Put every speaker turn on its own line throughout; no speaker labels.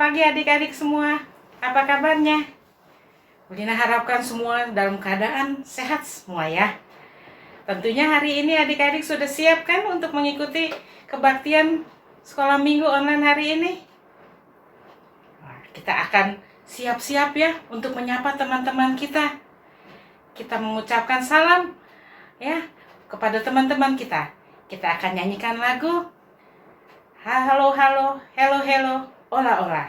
pagi adik-adik semua. Apa kabarnya? Budina harapkan semua dalam keadaan sehat semua ya. Tentunya hari ini adik-adik sudah siap kan untuk mengikuti kebaktian sekolah minggu online hari ini? Nah, kita akan siap-siap ya untuk menyapa teman-teman kita. Kita mengucapkan salam ya kepada teman-teman kita. Kita akan nyanyikan lagu Halo halo, hello hello, ola ola.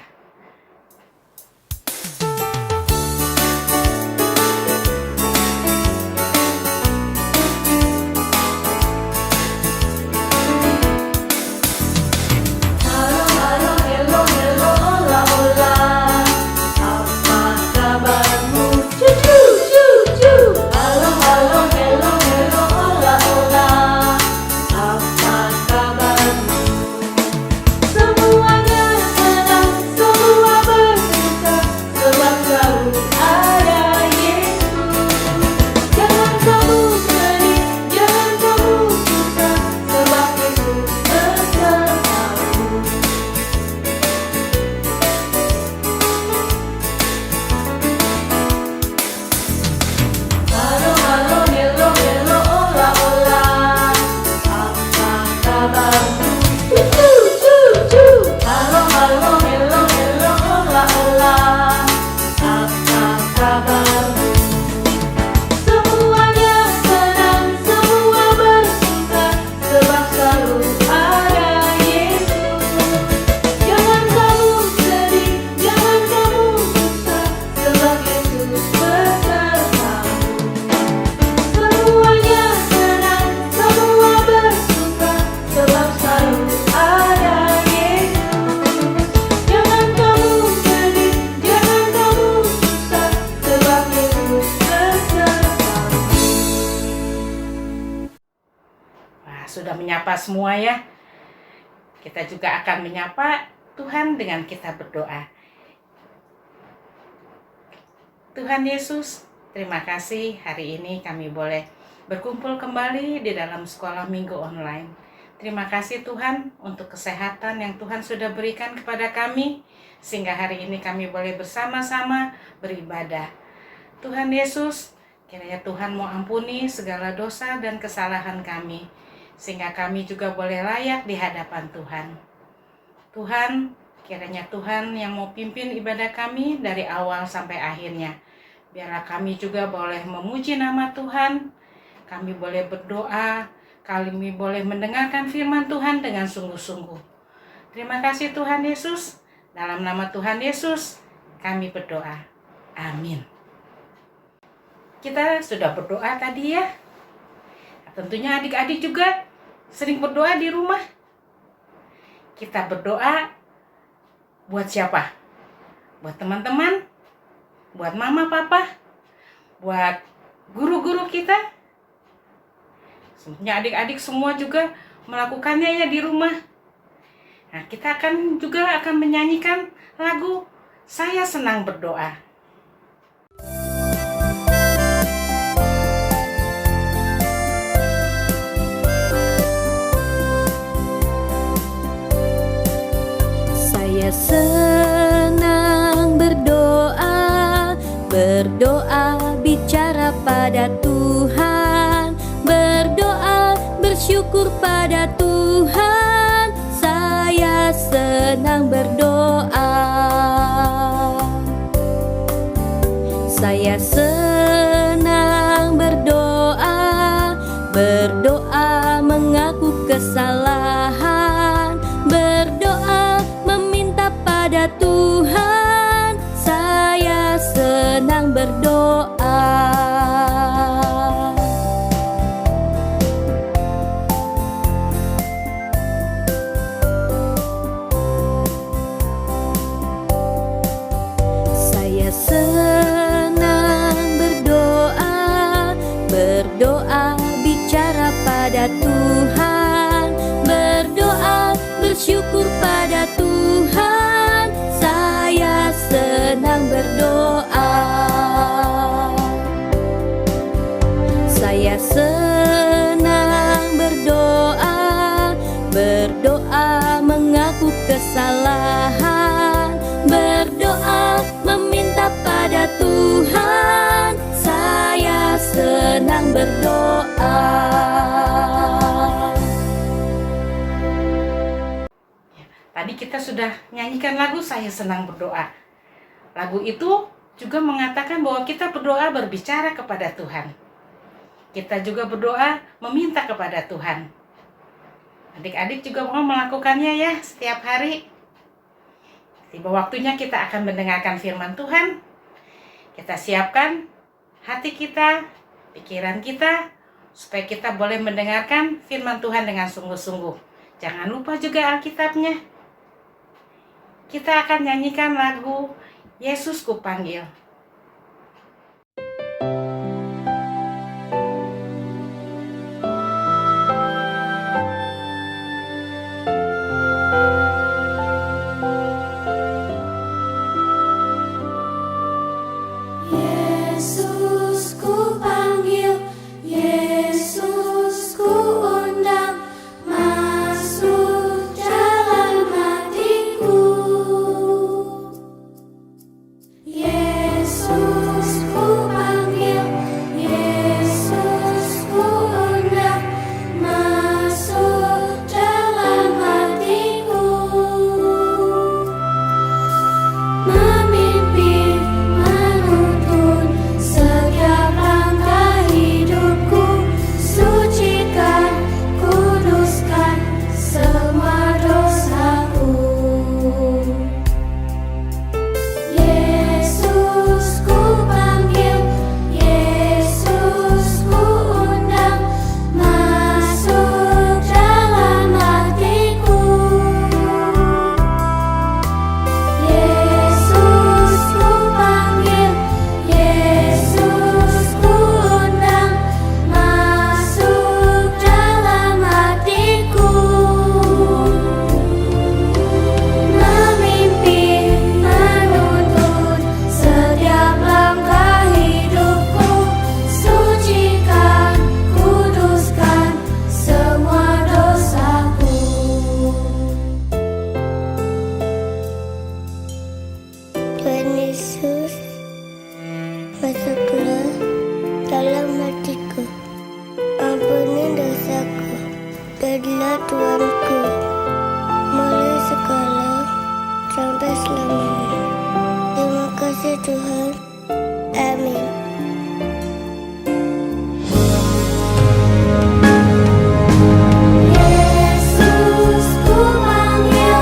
Sudah menyapa semua ya. Kita juga akan menyapa Tuhan dengan kita berdoa. Tuhan Yesus, terima kasih hari ini kami boleh berkumpul kembali di dalam sekolah minggu online. Terima kasih Tuhan untuk kesehatan yang Tuhan sudah berikan kepada kami, sehingga hari ini kami boleh bersama-sama beribadah. Tuhan Yesus, kiranya Tuhan mau ampuni segala dosa dan kesalahan kami, sehingga kami juga boleh layak di hadapan Tuhan. Tuhan, kiranya Tuhan yang mau pimpin ibadah kami dari awal sampai akhirnya. Biarlah kami juga boleh memuji nama Tuhan, kami boleh berdoa, kami boleh mendengarkan firman Tuhan dengan sungguh-sungguh. Terima kasih Tuhan Yesus, dalam nama Tuhan Yesus kami berdoa. Amin. Kita sudah berdoa tadi ya. Tentunya adik-adik juga sering berdoa di rumah. Kita berdoa buat siapa? Buat teman-teman, buat mama papa, buat guru-guru kita. Sebenarnya adik-adik semua juga melakukannya ya di rumah. Nah, kita juga akan menyanyikan lagu Saya Senang Berdoa.
Saya senang berdoa, berdoa bicara pada Tuhan, berdoa bersyukur pada Tuhan. Saya senang berdoa. Saya senang berdoa, berdoa mengaku kesalahan, berdoa meminta pada Tuhan. Saya senang berdoa. Saya senang berdoa, berdoa bicara pada Tuhan, berdoa bersyukur pada Tuhan. Saya senang berdoa. Saya senang berdoa, berdoa mengaku kesalahan,
kita sudah nyanyikan lagu Saya Senang Berdoa. Lagu itu juga mengatakan bahwa kita berdoa berbicara kepada Tuhan. Kita juga berdoa meminta kepada Tuhan. Adik-adik juga mau melakukannya ya setiap hari. Tiba waktunya kita akan mendengarkan firman Tuhan. Kita siapkan hati kita, pikiran kita, supaya kita boleh mendengarkan firman Tuhan dengan sungguh-sungguh. Jangan lupa juga Alkitabnya. Kita akan nyanyikan lagu Yesus Kupanggil.
Yesus ku panggil, Yesus ku undang, masuk dalam hatiku. Yesus ku panggil, Yesus ku undang, masuk dalam hatiku. Memimpin, menuntun setiap langkah hidupku, sucikan, kuduskan semua dosaku. Yesus ku panggil, Yesus ku undang, masuk dalam hatiku. Yesus ku panggil, Yesus ku undang, masuk dalam hatiku. Memimpin, menuntun setiap langkah hidupku, sucikan, kuduskan semua dosaku. Tuhan Yesus, masuklah dalam hatiku, ampuni dosaku, jadilah Tuanku, mulai sekarang sampai selamanya. Terima kasih Tuhan, amin. Yesus ku panggil,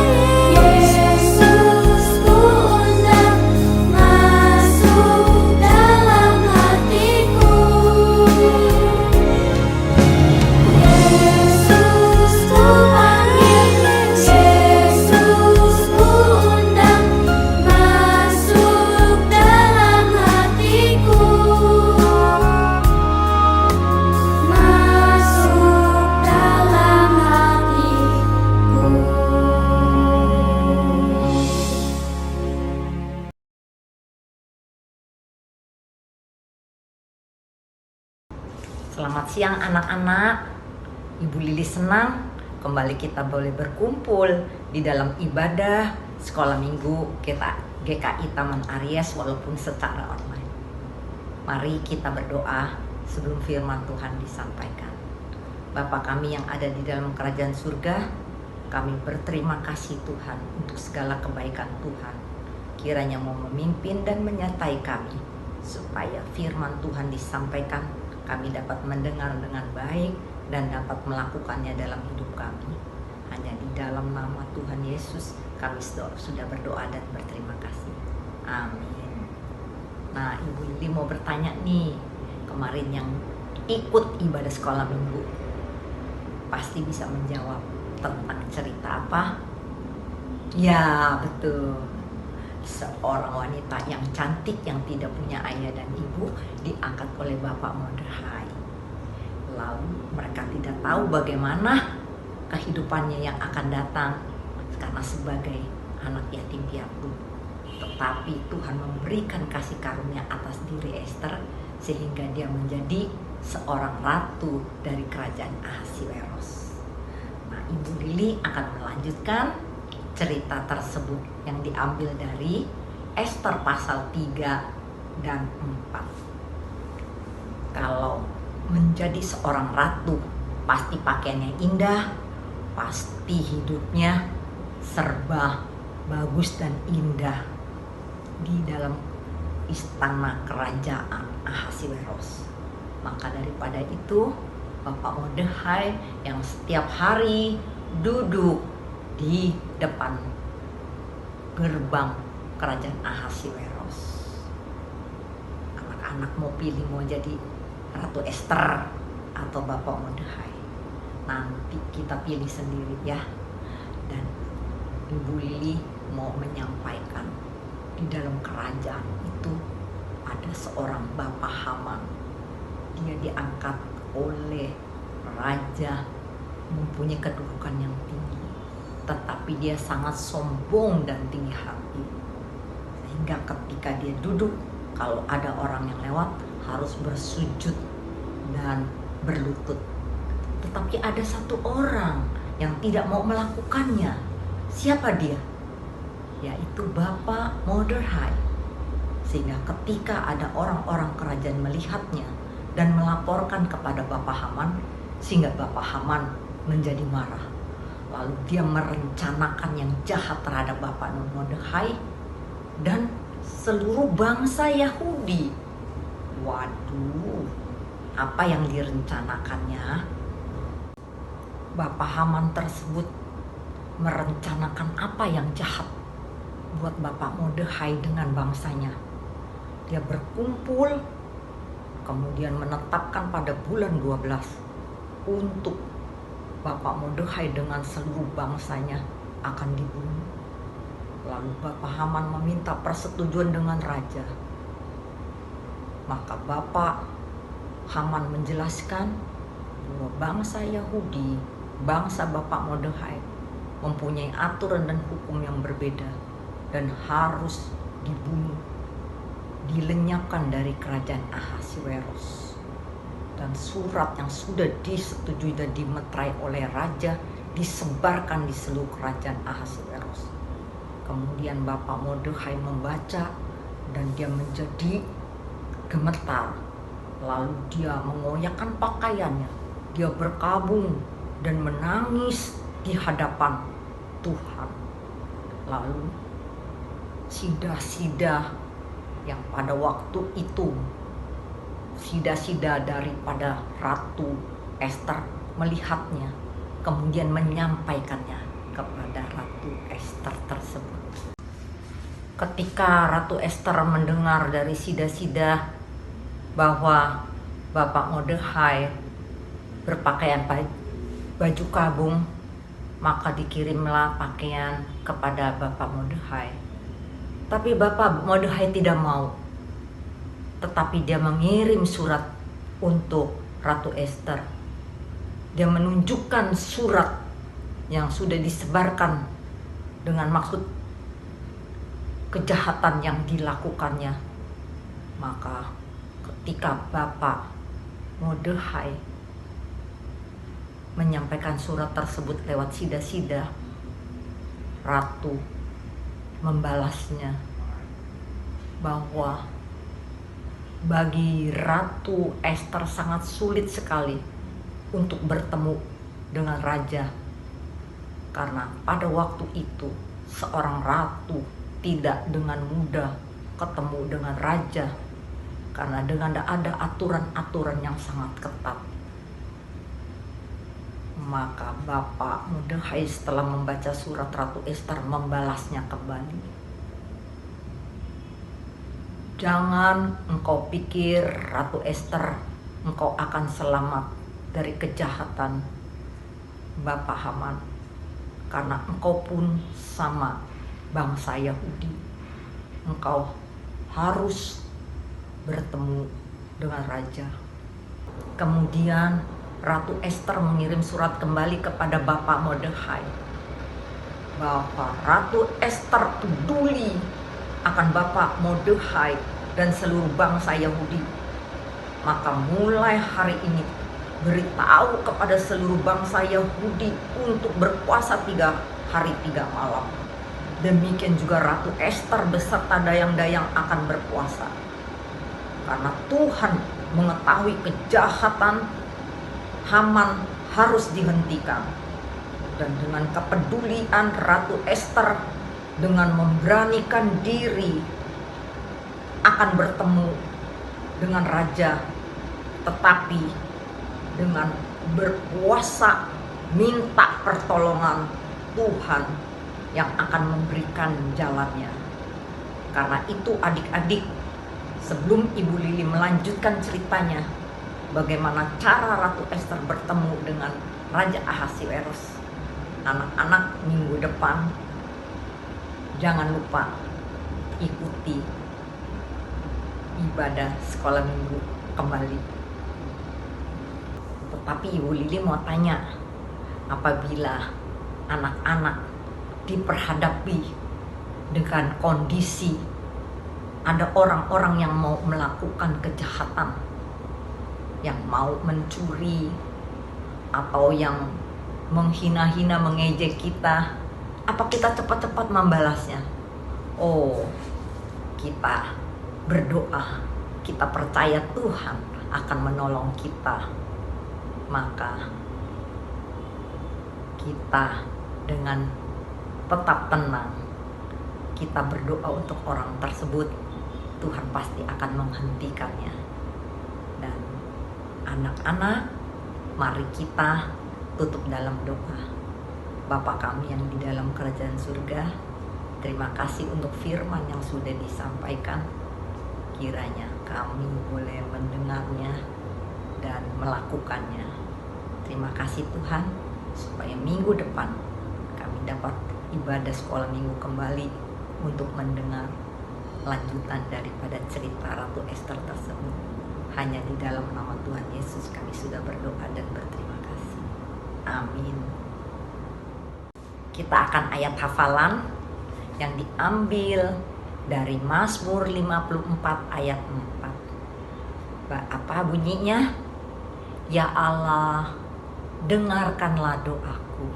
Yesus ku undang, masuk dalam hatiku. Yesus ku panggil, Yesus ku undang, masuk dalam hatiku. Masuk dalam hatiku.
Selamat siang anak-anak. Ibu Lili senang kembali kita boleh berkumpul di dalam ibadah sekolah minggu kita GKI Taman Aries walaupun secara online. Mari kita berdoa sebelum firman Tuhan disampaikan. Bapa kami yang ada di dalam kerajaan surga, kami berterima kasih Tuhan untuk segala kebaikan Tuhan. Kiranya mau memimpin dan menyertai kami supaya firman Tuhan disampaikan, kami dapat mendengar dengan baik dan dapat melakukannya dalam hidup kami. Hanya di dalam nama Tuhan Yesus kami sudah berdoa dan berterima kasih. Amin. Nah, Ibu Lili mau bertanya nih, kemarin yang ikut ibadah sekolah minggu pasti bisa menjawab tentang cerita apa? Ya, betul. Seorang wanita yang cantik yang tidak punya ayah dan ibu diangkat oleh Bapak Mordechai. Lalu mereka tidak tahu bagaimana kehidupannya yang akan datang karena sebagai anak yatim piatu. Tetapi Tuhan memberikan kasih karunia atas diri Esther sehingga dia menjadi seorang ratu dari kerajaan Ahasiweros. Nah, Ibu Lili akan melanjutkan cerita tersebut yang diambil dari Esther pasal 3 dan 4. Kalau menjadi seorang ratu, pasti pakaiannya indah, pasti hidupnya serba bagus dan indah di dalam istana kerajaan Ahasiweros. Maka daripada itu, Bapak Mordekhai yang setiap hari duduk di depan gerbang kerajaan Ahasiweros. Anak-anak mau pilih mau jadi Ratu Ester atau Bapak Mordekhai. Nanti kita pilih sendiri ya. Dan Ibu Lili mau menyampaikan di dalam kerajaan itu ada seorang Bapak Haman. Dia diangkat oleh raja, mempunyai kedudukan yang tinggi, tetapi dia sangat sombong dan tinggi hati, sehingga ketika dia duduk, kalau ada orang yang lewat harus bersujud dan berlutut. Tetapi ada satu orang yang tidak mau melakukannya. Siapa dia? Yaitu Bapak Mordekhai. Sehingga ketika ada orang-orang kerajaan melihatnya dan melaporkan kepada Bapak Haman, sehingga Bapak Haman menjadi marah. Lalu dia merencanakan yang jahat terhadap Bapak Mordekhai dan seluruh bangsa Yahudi. Waduh, apa yang direncanakannya? Bapak Haman tersebut merencanakan apa yang jahat buat Bapak Mordekhai dengan bangsanya. Dia berkumpul, kemudian menetapkan pada bulan 12 untuk Bapak Mordekhai dengan seluruh bangsanya akan dibunuh. Lalu Bapak Haman meminta persetujuan dengan raja. Maka Bapak Haman menjelaskan bahwa bangsa Yahudi, bangsa Bapak Mordekhai mempunyai aturan dan hukum yang berbeda dan harus dibunuh, dilenyapkan dari kerajaan Ahasiweros. Dan surat yang sudah disetujui dan dimeterai oleh raja disebarkan di seluruh kerajaan Ahasiweros. Kemudian Bapak Mordekhai membaca dan dia menjadi gemetar. Lalu dia mengoyakkan pakaiannya, dia berkabung dan menangis di hadapan Tuhan. Lalu sida-sida yang pada waktu itu, sida-sida daripada Ratu Ester melihatnya, kemudian menyampaikannya kepada Ratu Ester tersebut. Ketika Ratu Ester mendengar dari sida-sida bahwa Bapak Mordekhai berpakaian baju kabung, maka dikirimlah pakaian kepada Bapak Mordekhai. Tapi Bapak Mordekhai tidak mau, tetapi dia mengirim surat untuk Ratu Ester. Dia menunjukkan surat yang sudah disebarkan dengan maksud kejahatan yang dilakukannya. Maka ketika Bapak Mordekhai menyampaikan surat tersebut lewat sida-sida, Ratu membalasnya bahwa bagi Ratu Ester sangat sulit sekali untuk bertemu dengan raja, karena pada waktu itu seorang ratu tidak dengan mudah ketemu dengan raja, karena dengan ada aturan-aturan yang sangat ketat. Maka Bapak Mordekhai setelah membaca surat Ratu Ester membalasnya kembali. Jangan engkau pikir Ratu Ester engkau akan selamat dari kejahatan Bapak Haman, karena engkau pun sama bangsa Yahudi. Engkau harus bertemu dengan raja. Kemudian Ratu Ester mengirim surat kembali kepada Bapak Mordekhai bahwa Ratu Ester peduli akan Bapak Mordekhai dan seluruh bangsa Yahudi. Maka mulai hari ini beritahu kepada seluruh bangsa Yahudi untuk berpuasa 3 hari 3 malam. Demikian juga Ratu Ester beserta dayang-dayang akan berpuasa. Karena Tuhan mengetahui kejahatan Haman harus dihentikan. Dan dengan kepedulian Ratu Ester dengan memberanikan diri akan bertemu dengan Raja, tetapi dengan berpuasa minta pertolongan Tuhan yang akan memberikan jalannya. Karena itu adik-adik, sebelum Ibu Lili melanjutkan ceritanya bagaimana cara Ratu Ester bertemu dengan Raja Ahasiweros, anak-anak minggu depan jangan lupa ikuti ibadah sekolah minggu kembali. Tetapi Ibu Lili mau tanya, apabila anak-anak diperhadapi dengan kondisi ada orang-orang yang mau melakukan kejahatan, yang mau mencuri atau yang menghina-hina, mengejek kita, apa kita cepat-cepat membalasnya? Oh, kita berdoa, kita percaya Tuhan akan menolong kita. Maka kita dengan tetap tenang, kita berdoa untuk orang tersebut, Tuhan pasti akan menghentikannya. Dan anak-anak, mari kita tutup dalam doa. Bapa kami yang di dalam kerajaan surga, terima kasih untuk firman yang sudah disampaikan. Kiranya kami boleh mendengarnya dan melakukannya. Terima kasih Tuhan, supaya minggu depan kami dapat ibadah sekolah minggu kembali untuk mendengar lanjutan daripada cerita Ratu Ester tersebut. Hanya di dalam nama Tuhan Yesus kami sudah berdoa dan berterima kasih. Amin. Kita akan ayat hafalan yang diambil dari Mazmur 54 ayat 4. Apa bunyinya? Ya Allah, dengarkanlah doaku.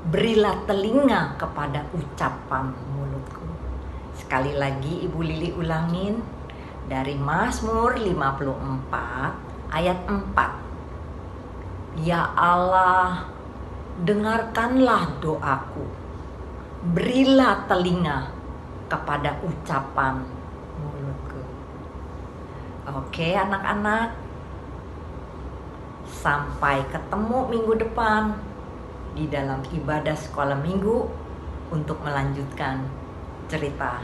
Berilah telinga kepada ucapan mulutku. Sekali lagi Ibu Lili ulangin dari Mazmur 54 ayat 4. Ya Allah, dengarkanlah doaku. Berilah telinga kepada ucapan mulutku. Oke anak-anak, sampai ketemu minggu depan di dalam ibadah sekolah minggu untuk melanjutkan cerita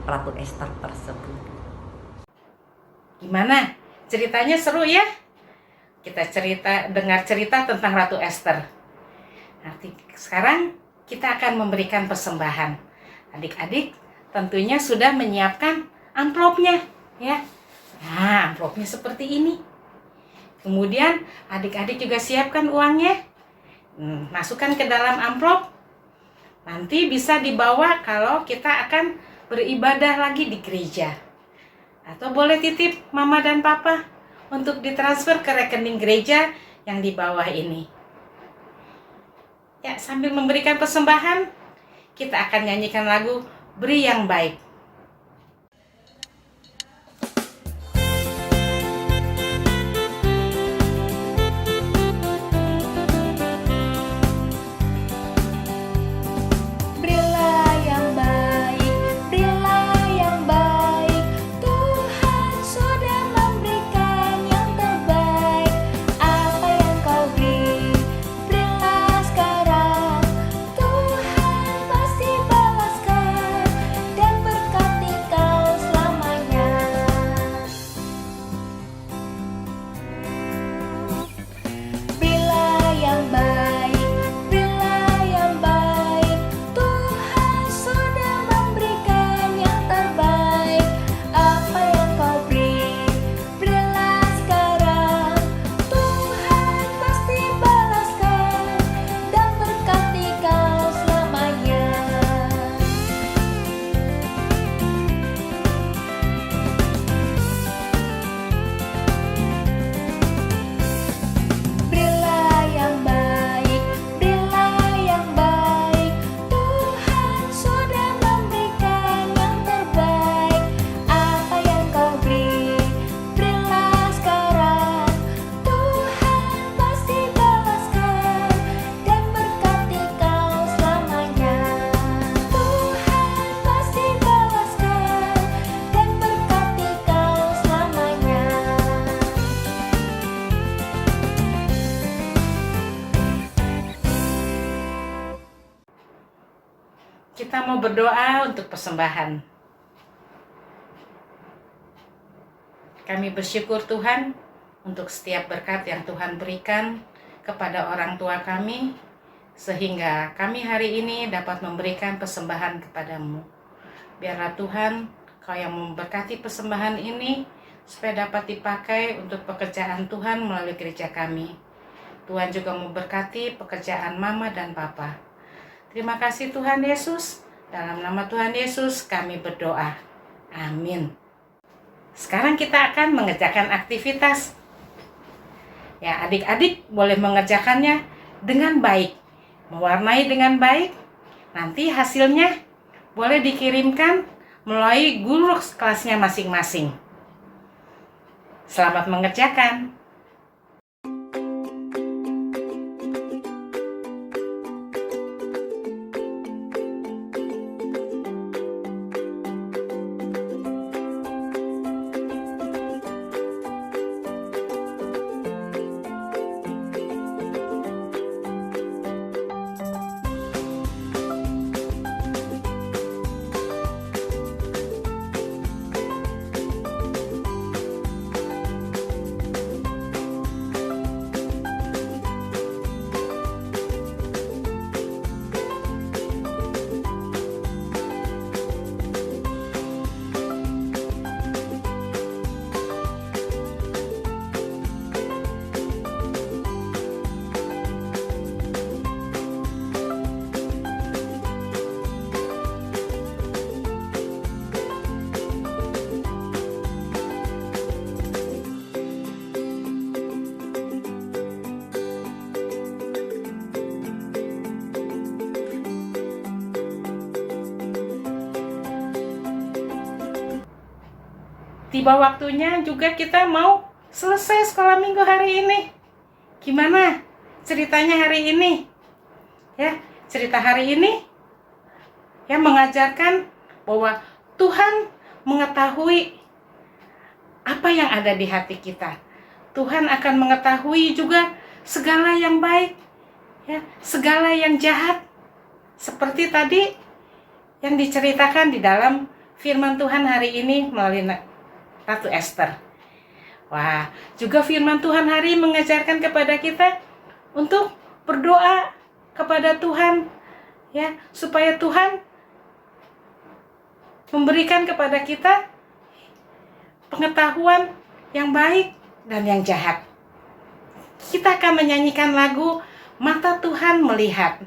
Ratu Ester tersebut.
Gimana? Ceritanya seru ya? Kita dengar cerita tentang Ratu Ester. Nanti sekarang kita akan memberikan persembahan. Adik-adik tentunya sudah menyiapkan amplopnya, ya. Nah, amplopnya seperti ini. Kemudian adik-adik juga siapkan uangnya. Masukkan ke dalam amplop. Nanti bisa dibawa kalau kita akan beribadah lagi di gereja. Atau boleh titip mama dan papa untuk ditransfer ke rekening gereja yang di bawah ini. Ya, sambil memberikan persembahan, kita akan nyanyikan lagu Beri yang Baik.
Berilah yang baik, berilah yang baik. Tuhan sudah memberikan yang terbaik. Apa yang kau beri, berilah sekarang. Tuhan pasti balaskan dan
kita mau berdoa untuk persembahan. Kami bersyukur Tuhan untuk setiap berkat yang Tuhan berikan kepada orang tua kami, sehingga kami hari ini dapat memberikan persembahan kepadamu. Biarlah Tuhan, Kau yang memberkati persembahan ini, supaya dapat dipakai untuk pekerjaan Tuhan melalui gereja kami. Tuhan juga memberkati pekerjaan Mama dan Papa. Terima kasih Tuhan Yesus. Dalam nama Tuhan Yesus kami berdoa. Amin. Sekarang kita akan mengerjakan aktivitas. Ya, adik-adik boleh mengerjakannya dengan baik. Mewarnai dengan baik. Nanti hasilnya boleh dikirimkan melalui guru kelasnya masing-masing. Selamat mengerjakan. Tiba waktunya juga kita mau selesai sekolah minggu hari ini. Gimana ceritanya hari ini? Ya, cerita hari ini ya mengajarkan bahwa Tuhan mengetahui apa yang ada di hati kita. Tuhan akan mengetahui juga segala yang baik, ya, segala yang jahat. Seperti tadi yang diceritakan di dalam firman Tuhan hari ini melalui Ratu Esther. Wah, juga firman Tuhan hari mengajarkan kepada kita untuk berdoa kepada Tuhan, ya, supaya Tuhan memberikan kepada kita pengetahuan yang baik dan yang jahat. Kita akan menyanyikan lagu Mata Tuhan Melihat.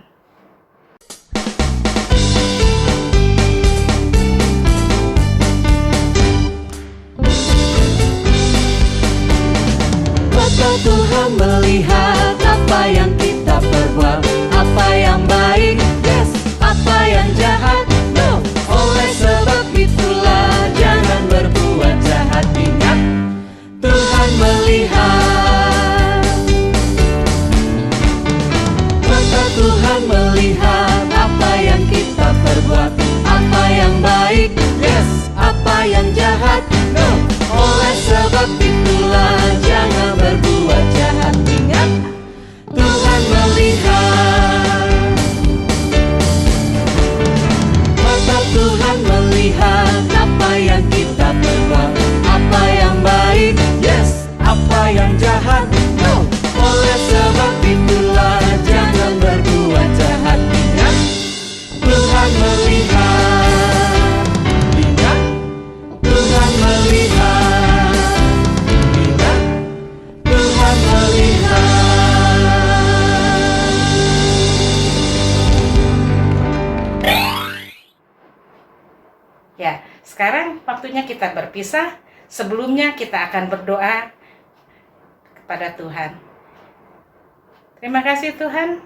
Mata Tuhan melihat apa yang kita perbuat, apa yang baik, yes, apa yang jahat, no. Oleh sebab itulah jangan berbuat jahat. Ingat, Tuhan melihat. Mata Tuhan melihat apa yang kita perbuat, apa yang baik, yes, apa yang jahat, no. Oleh sebab itulah jangan berbuat jahat. Ingat, Tuhan melihat. Mata Tuhan melihat apa yang kita perbuat, apa yang baik, yes, apa yang jahat, no. Oleh sebab itulah jangan berbuat jahat. Ingat, Tuhan melihat. Ingat, Tuhan melihat. Ingat, Tuhan melihat.
Ya, sekarang waktunya kita berpisah. Sebelumnya kita akan berdoa kepada Tuhan. Terima kasih Tuhan.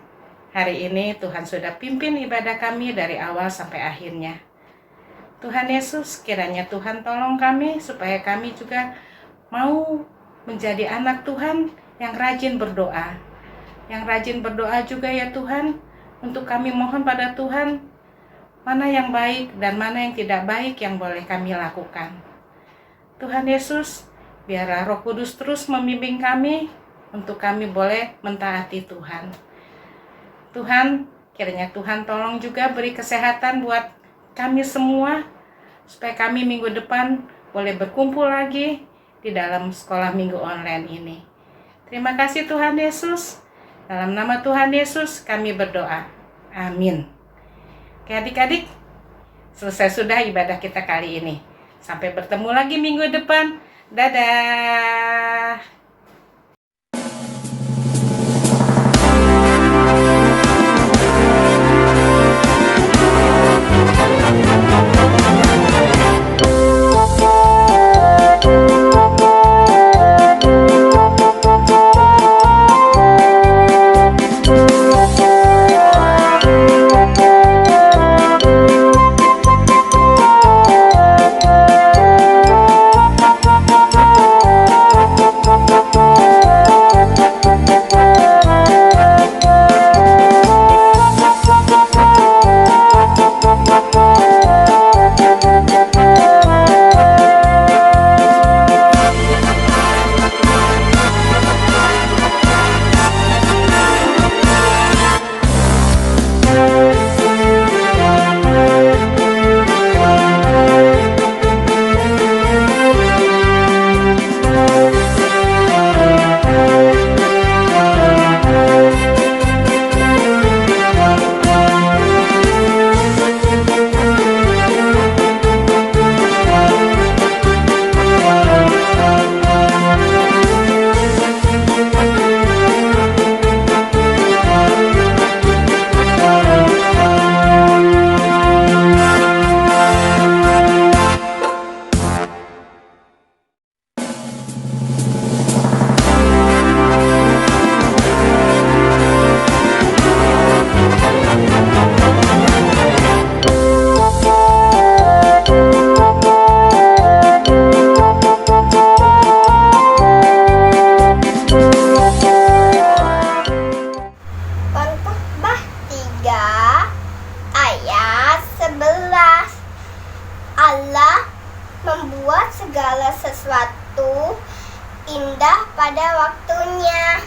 Hari ini Tuhan sudah pimpin ibadah kami dari awal sampai akhirnya. Tuhan Yesus, kiranya Tuhan tolong kami supaya kami juga mau menjadi anak Tuhan yang rajin berdoa. Yang rajin berdoa juga ya Tuhan, untuk kami mohon pada Tuhan, mana yang baik dan mana yang tidak baik yang boleh kami lakukan. Tuhan Yesus, biarlah Roh Kudus terus membimbing kami untuk kami boleh mentaati Tuhan. Tuhan, Kiranya Tuhan tolong juga beri kesehatan buat kami semua, supaya kami minggu depan boleh berkumpul lagi di dalam sekolah minggu online ini. Terima kasih Tuhan Yesus. Dalam nama Tuhan Yesus kami berdoa. Amin. Oke adik-adik, selesai sudah ibadah kita kali ini. Sampai bertemu lagi minggu depan. Dadah.
Khotbah 3 ayat 11. Allah membuat segala sesuatu indah pada waktunya.